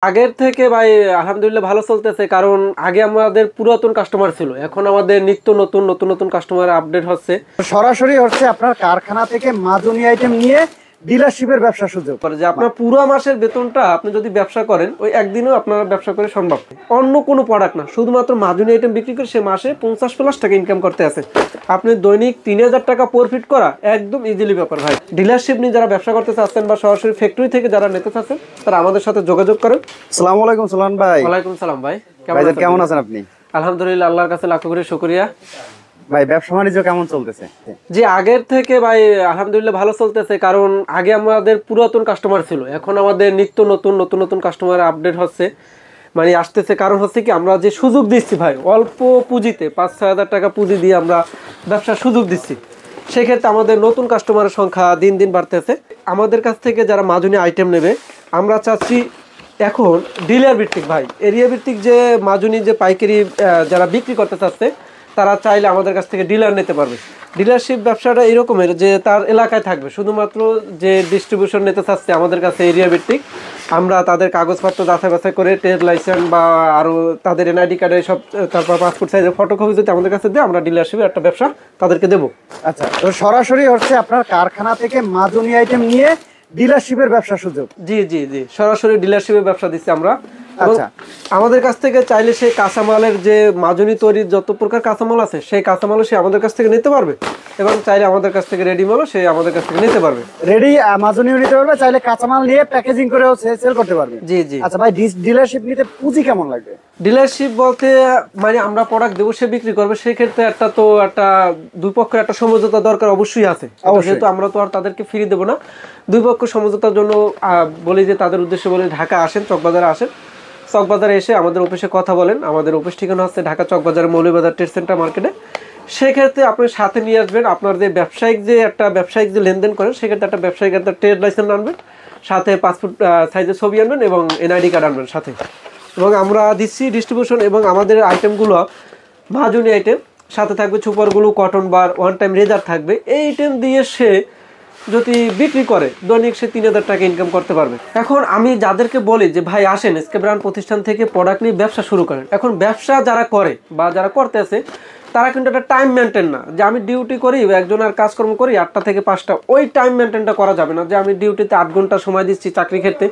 আগের থেকে ভাই আলহামদুলিল্লাহ ভালো চলতেছে। কারণ আগে আমাদের পুরাতন কাস্টমার ছিল, এখন আমাদের নিত্য নতুন নতুন নতুন কাস্টমার আপডেট হচ্ছে। সরাসরি হচ্ছে আপনার কারখানা থেকে মাজুনি আইটেম নিয়ে ডিলারশিপের ব্যবসা সুযোগ। যে আপনার পুরো মাসের বেতনটা আপনি যদি ব্যবসা করেন ওই একদিনও আপনার ব্যবসা করে সম্ভব। অন্য কোনো প্রোডাক্ট না, শুধুমাত্র মাজুনি আইটেম বিক্রি করে সে মাসে 50+ টাকা ইনকাম করতে আছে। আপনি দৈনিক 3000 টাকা প্রফিট করা একদম ইজিলি ব্যাপার ভাই। ডিলারশিপ নিয়ে যারা ব্যবসা করতে চাচ্ছেন বা সরাসরি ফ্যাক্টরি থেকে যারা নিতে চাচ্ছেন তারা আমাদের সাথে যোগাযোগ করেন। আসসালামু আলাইকুম সোলান ভাই। ওয়ালাইকুম সালাম ভাই, কেমন আছেন আপনি? আলহামদুলিল্লাহ, আল্লাহর কাছে লাখো কোটি শুকরিয়া। ভাই ব্যবসা বাণিজ্য কেমন চলতেছে? জি আগের থেকে ভাই আলহামদুলিল্লাহ ভালো চলতেছে। কারণ আগে আমাদের পুরাতন কাস্টমার ছিল, এখন আমাদের নিত্য নতুন নতুন নতুন কাস্টমার আপডেট হচ্ছে, মানে আসতেছে। কারণ হচ্ছে কি, আমরা যে সুযোগ দিচ্ছি ভাই অল্প পুঁজিতে 5-6 হাজার টাকা পুঁজি দিয়ে আমরা ব্যবসার সুযোগ দিচ্ছি, সেক্ষেত্রে আমাদের নতুন কাস্টমারের সংখ্যা দিন দিন বাড়তেছে। আমাদের কাছ থেকে যারা মাজুনি আইটেম নেবে আমরা চাচ্ছি এখন ডিলার ভিত্তিক ভাই, এরিয়া ভিত্তিক যে মাজুনি যে পাইকারি যারা বিক্রি করতে চাচ্ছে তারা চাইলে আমাদের কাছ থেকে ডিলার নিতে পারবে। ডিলারশিপ ব্যবসাটা এরকমের যে তার এলাকায় থাকবে, শুধুমাত্র যে ডিস্ট্রিবিউশন নিতে চাচ্ছে আমাদের কাছে এরিয়া ভিত্তিক, আমরা তাদের কাগজপত্র যাচাই বাছাই করে ট্রেড লাইসেন্স বা আরও তাদের এনআইডি কার্ডে সব, তারপর পাসপোর্ট সাইজের ফটোকপি যদি আমাদের কাছে দিয়ে আমরা ডিলারশিপের একটা ব্যবসা তাদেরকে দেবো। আচ্ছা, তো সরাসরি হচ্ছে আপনার কারখানা থেকে মাজুনি আইটেম নিয়ে ডিলারশিপের ব্যবসা সুযোগ। জি জি জি, সরাসরি ডিলারশিপের ব্যবসা দিচ্ছি আমরা। আচ্ছা, আমাদের কাছ থেকে চাইলে সেই কাঁচামালের যে মাজুনি তৈরির যত প্রকার কাঁচামাল আছে সেই কাঁচামালও সে আমাদের কাছ থেকে নিতে পারবে, এবং চাইলে আমাদের কাছ থেকে রেডি মালও সে আমাদের কাছ থেকে নিতে পারবে। রেডি মাজুনিও নিতে পারবে, চাইলে কাঁচামাল নিয়ে প্যাকেজিং করেও সেল করতে পারবে। জি জি। আচ্ছা ভাই, ডিলারশিপ নিতে পুঁজি কেমন লাগবে? ডিলারশিপ বলতে মানে আমরা প্রোডাক্ট দেবো, সে বিক্রি করবে, সেক্ষেত্রে একটা দুই পক্ষের একটা সমঝোতা দরকার অবশ্যই আছে। যেহেতু আমরা তো আর তাদেরকে ফ্রি দেবো না, দুই পক্ষ সমঝোতার জন্য বলি যে তাদের উদ্দেশ্যে বলি ঢাকা আসেন, চকবাজারে আসেন, চকবাজারে এসে আমাদের অফিসে কথা বলেন। আমাদের অফিস ঠিকানা হচ্ছে ঢাকা চকবাজারের মৌলভীবাজার ট্রেড সেন্টার মার্কেটে। সেক্ষেত্রে আপনি সাথে নিয়ে আসবেন আপনার যে ব্যবসায়িক যে লেনদেন করেন, সেক্ষেত্রে একটা ব্যবসায়িক একটা ট্রেড লাইসেন্স আনবেন, সাথে পাসপোর্ট সাইজের ছবি আনবেন এবং এনআইডি কার্ড আনবেন সাথে। এবং আমরা দিচ্ছি ডিস্ট্রিবিউশন, এবং আমাদের আইটেমগুলো মাজুনি আইটেম, সাথে থাকবে সুপারগুলো, কটন বার, ওয়ান টাইম রেজার থাকবে। এই আইটেম দিয়ে সে যদি বিক্রি করে দৈনিক সে 3000 টাকা ইনকাম করতে পারবে। এখন আমি যাদেরকে বলি যে ভাই আসেন এসকে ব্র্যান্ড প্রতিষ্ঠান থেকে প্রোডাক্ট নিয়ে ব্যবসা শুরু করেন, এখন ব্যবসা যারা করে বা যারা করতে আছে তারা কিন্তু একটা টাইম মেনটেন না, যে আমি ডিউটি করি একজন আর কাজকর্ম করি 8টা থেকে 5টা, ওই টাইম মেনটেনটা করা যাবে না। যে আমি ডিউটিতে 8 ঘন্টা সময় দিচ্ছি চাকরি ক্ষেত্রে,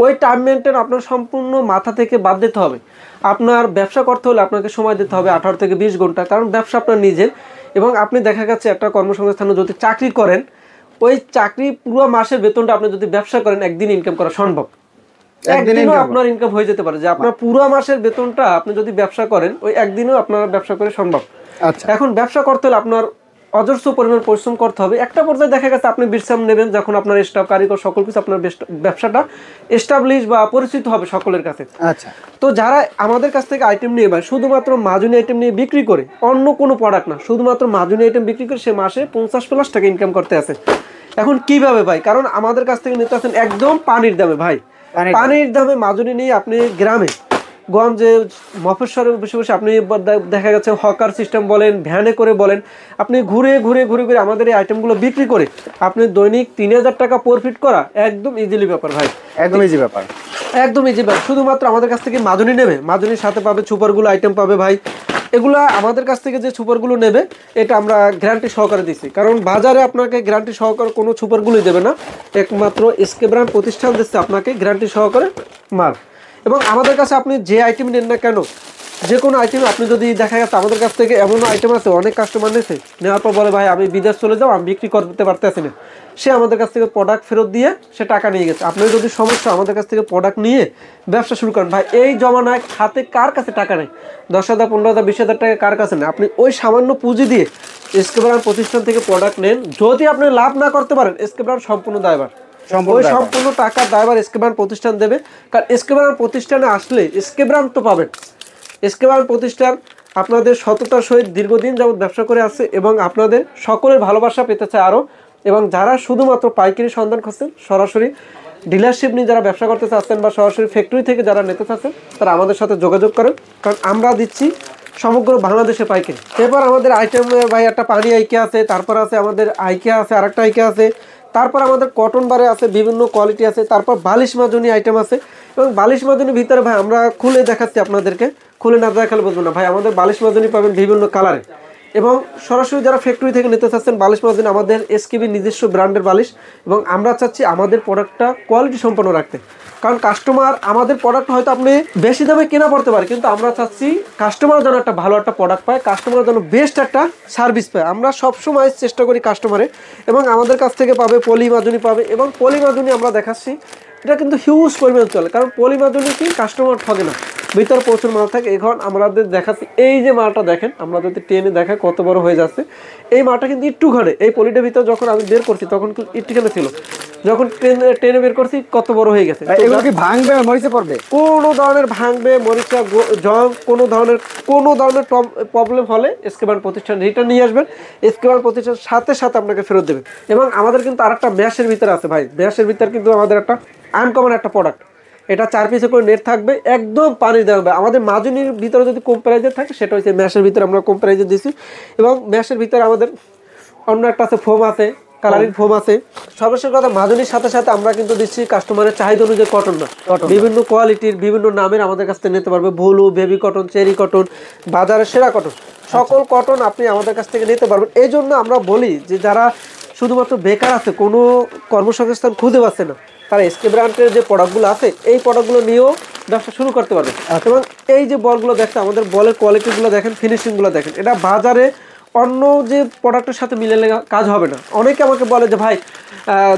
ওই টাইম মেনটেন আপনার সম্পূর্ণ মাথা থেকে বাদ দিতে হবে। আপনার ব্যবসা করতে হলে আপনাকে সময় দিতে হবে 18 থেকে 20 ঘন্টা, কারণ ব্যবসা আপনার নিজের। এবং আপনি দেখা যাচ্ছে একটা কর্মসংস্থানে যদি চাকরি করেন, ওই চাকরি পুরো মাসের বেতনটা আপনি যদি ব্যবসা করেন একদিন ইনকাম করা সম্ভব, একদিনও আপনার ইনকাম হয়ে যেতে পারে। যে আপনার পুরো মাসের বেতনটা আপনি যদি ব্যবসা করেন ওই একদিনও আপনার ব্যবসা করে সম্ভব। আচ্ছা, এখন ব্যবসা করতে হলে আপনার অজস্র পরিমাণ পরিশ্রম করতে হবে। একটা পর্যায়ে দেখা গেছে আপনি বিশ্রাম নেবেন যখন আপনার স্টাফ, কারিগর সকল কিছু আপনার ব্যবসাটা এস্টাবলিশ বা পরিচিত হবে সকলের কাছে। আচ্ছা, তো যারা আমাদের কাছ থেকে আইটেম নিয়ে ভাই শুধুমাত্র মাজুনি আইটেম নিয়ে বিক্রি করে, অন্য কোনো প্রোডাক্ট না, শুধুমাত্র মাজুনি আইটেম বিক্রি করে সে মাসে 50+ টাকা ইনকাম করতে আছে। এখন কিভাবে ভাই? কারণ আমাদের কাছ থেকে নিতে আছেন একদম পানির দামে ভাই, পানির দামে মাজুনি নিয়ে আপনি গ্রামে গঞ্জে মফস্বরে বসে বসে আপনি দেখা গেছে হকার সিস্টেম বলেন, ভ্যানে করে বলেন, আপনি ঘুরে ঘুরে ঘুরে ঘুরে আমাদের এই আইটেমগুলো বিক্রি করে আপনি দৈনিক 3000 টাকা প্রফিট করা একদম ইজিলি ব্যাপার ভাই, একদম ইজি ব্যাপার, একদম ইজি ব্যাপার। শুধুমাত্র আমাদের কাছ থেকে মাজুনি নেবে, মাজুনির সাথে পাবে সুপারগুলো আইটেম পাবে ভাই। এগুলা আমাদের কাছ থেকে যে সুপারগুলো নেবে এটা আমরা গ্যারান্টি সহকারে দিচ্ছি, কারণ বাজারে আপনাকে গ্যারান্টি সহকারে কোনো সুপারগুলোই দেবে না, একমাত্র এসকে ব্র্যান্ড প্রতিষ্ঠান দিচ্ছে আপনাকে গ্যারান্টি সহকারে মাল। এবং আমাদের কাছে আপনি যে আইটেম নেন না কেন, যে কোনো আইটেম আপনি যদি দেখা যাচ্ছে আমাদের কাছ থেকে এমন আইটেম আছে অনেক কাস্টমার নিয়েছে, নেওয়ার পর বলে ভাই আমি বিদেশ চলে যাও, আমি বিক্রি করতে পারতেছি না, সে আমাদের কাছ থেকে প্রোডাক্ট ফেরত দিয়ে সে টাকা নিয়ে গেছে। আপনার যদি সমস্যা আমাদের কাছ থেকে প্রোডাক্ট নিয়ে ব্যবসা শুরু করেন ভাই, এই জমানায় হাতে কার কাছে টাকা নেই, 10,000, 15,000, 20,000 টাকা কার কাছে নেই, আপনি ওই সামান্য পুঁজি দিয়ে এসকে ব্র্যান্ড প্রতিষ্ঠান থেকে প্রোডাক্ট নেন। যদি আপনি লাভ না করতে পারেন এসকে ব্র্যান্ড সম্পূর্ণ দায়ভার, ওই সম্পূর্ণ টাকার দায়ভার এসকে ব্র্যান্ড প্রতিষ্ঠান দেবে। কারণ এসকে ব্র্যান্ড প্রতিষ্ঠানে আসলে এসকে ব্র্যান্ড তো পাবেন। এসকে ব্র্যান্ড প্রতিষ্ঠান আপনাদের সততার সহিত দীর্ঘদিন যাবত ব্যবসা করে আসছে এবং আপনাদের সকলের ভালোবাসা পেতে চায় আরও। এবং যারা শুধুমাত্র পাইকারি সন্ধান করছেন, সরাসরি ডিলারশিপ নিয়ে যারা ব্যবসা করতে চাচ্ছেন বা সরাসরি ফ্যাক্টরি থেকে যারা নিতে চাচ্ছেন তারা আমাদের সাথে যোগাযোগ করেন, কারণ আমরা দিচ্ছি সমগ্র বাংলাদেশে পাইকারি। এরপর আমাদের আইটেম ভাই একটা পানি আইকে আছে, তারপর আছে আমাদের আইকে আছে, আরেকটা আইকে আছে, তারপর আমাদের কটন বারে আছে, বিভিন্ন কোয়ালিটি আছে, তারপর বালিশ মাজনি আইটেম আছে। এবং বালিশ মাজনির ভিতরে ভাই আমরা খুলে দেখাচ্ছি আপনাদেরকে, খুলে না দেখালে বুঝবো না ভাই। আমাদের বালিশ মাজনি পাবেন বিভিন্ন কালারে, এবং সরাসরি যারা ফ্যাক্টরি থেকে নিতে চাচ্ছেন বালিশ মাজনি আমাদের এসকেবি নিজস্ব ব্র্যান্ডের বালিশ। এবং আমরা চাচ্ছি আমাদের প্রোডাক্টটা কোয়ালিটি সম্পন্ন রাখতে, কারণ কাস্টমার আমাদের প্রোডাক্ট হয়তো আপনি বেশি দামে কেনা পড়তে পারে, কিন্তু আমরা চাচ্ছি কাস্টমার যেন একটা ভালো একটা প্রোডাক্ট পায়, কাস্টমার যেন বেস্ট একটা সার্ভিস পায়। আমরা সবসময় চেষ্টা করি কাস্টমারে, এবং আমাদের কাছ থেকে পাবে পলি মাজনি পাবে। এবং পলি মাজনি আমরা দেখাচ্ছি, এটা কিন্তু হিউজ পরিমাণ চলে, কারণ পলি মাজনি কি কাস্টমার ঠকে না, ভিতরে প্রচুর মাল থাকে। এখন আমাদের দেখাচ্ছি এই যে মালটা দেখেন, আমরা যদি টেনে দেখাই কত বড় হয়ে যাচ্ছে। এই মালটা কিন্তু একটু ঘরে, এই পলিটার ভিতরে যখন আমি বের করছি তখন একটুখানে ছিল, যখন টেনে বের করছি কত বড় হয়ে গেছে। এগুলো কি ভাঙবে, মরিচে পড়বে? কোনো ধরনের ভাঙবে, মরিচা, জং, কোনো ধরনের প্রবলেম হলে এসকেবান প্রতিষ্ঠান রিটার্ন নিয়ে আসবেন, এসকেবান প্রতিষ্ঠান সাথে সাথে আপনাকে ফেরত দেবে। এবং আমাদের কিন্তু আরেকটা ম্যাশের ভিতরে আছে ভাই, ম্যাশের ভিতরে কিন্তু আমাদের একটা আনকমন একটা প্রোডাক্ট, এটা 4 পিসে করে নেট থাকবে, একদম পানি দেওয়া হবে। আমাদের মাজনির ভিতরে যদি কম প্রাইজের থাকে সেটা হচ্ছে ম্যাশের ভিতরে আমরা কম প্রাইজে দিচ্ছি। এবং ম্যাশের ভিতরে আমাদের অন্য একটা আছে ফোম আছে, কালারিং ফোম আছে। সর্বশেষ কথা, মাজনির সাথে সাথে আমরা কিন্তু দিচ্ছি কাস্টমারের চাহিদা অনুযায়ী কটন না, বিভিন্ন কোয়ালিটির বিভিন্ন নামের আমাদের কাছ থেকে নিতে পারবে। ভুলু, বেবি কটন, চেরি কটন, বাজারের সেরা কটন, সকল কটন আপনি আমাদের কাছ থেকে নিতে পারবেন। এই জন্য আমরা বলি যে যারা শুধুমাত্র বেকার আছে, কোনো কর্মসংস্থান খুঁজে পাচ্ছে না, তারা এসকে ব্র্যান্ডের যে প্রোডাক্টগুলো আছে এই প্রোডাক্টগুলো নিয়েও ব্যবসা শুরু করতে পারবে। এবং এই যে বলগুলো দেখতে, আমাদের বলের কোয়ালিটিগুলো দেখেন, ফিনিশিংগুলো দেখেন, এটা বাজারে অন্য যে প্রোডাক্টের সাথে মিলালে কাজ হবে না। অনেকে আমাকে বলে যে ভাই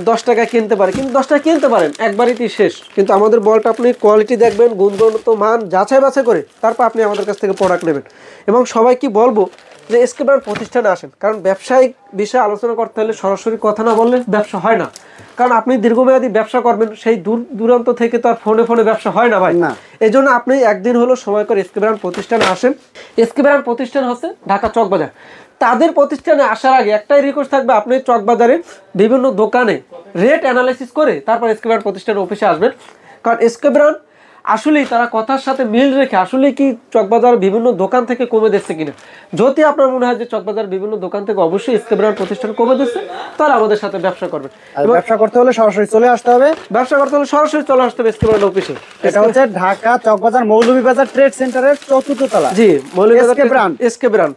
10 টাকা কিনতে পারে, কিন্তু 10 টাকা কিনতে পারেন, একবারই শেষ। কিন্তু আমাদের বলটা আপনি কোয়ালিটি দেখবেন, গুণগত মান যাচাই বাছাই করে তারপর আপনি আমাদের কাছ থেকে প্রোডাক্ট নেবেন। এবং সবাইকে বলবো যে এসকে ব্র্যান্ড প্রতিষ্ঠানে আসেন, কারণ ব্যবসায়িক বিষয়ে আলোচনা করতে হলে সরাসরি কথা না বললে ব্যবসা হয় না। কারণ আপনি দীর্ঘমেয়াদী ব্যবসা করবেন, সেই দূর দূরান্ত থেকে তো আর ফোনে ফোনে ব্যবসা হয় না ভাই। এই জন্য আপনি একদিন হলো সময় করে এসকে ব্র্যান্ড প্রতিষ্ঠানে আসেন। এসকে ব্র্যান্ড প্রতিষ্ঠান হচ্ছে ঢাকা চকবাজার। তাদের প্রতিষ্ঠানে আসার আগে একটাই রিকোয়েস্ট থাকবে, আপনি চকবাজারে বিভিন্ন দোকানে রেট অ্যানালাইসিস করে তারপর এসকে ব্র্যান্ড প্রতিষ্ঠানের অফিসে আসবেন। কারণ এসকে ব্র্যান্ড আসলেই তারা কথার সাথে মিল রেখে আসলে কি চকবাজার বিভিন্ন দোকান থেকে কমে দিচ্ছে কিনা। যদি আপনার মনে হয় যে চকবাজার বিভিন্ন দোকান থেকে অবশ্যই এসকে ব্র্যান্ড প্রতিষ্ঠান কমে দিচ্ছে, তাহলে আমাদের সাথে ব্যবসা করবেন। ব্যবসা করতে হলে সরাসরি চলে আসতে হবে, এসকে ব্র্যান্ড অফিসে। এটা হচ্ছে ঢাকা চকবাজার মৌলভীবাজার ট্রেড সেন্টারের 4th তলা। জি, Moulvibazar SK brand. SK brand.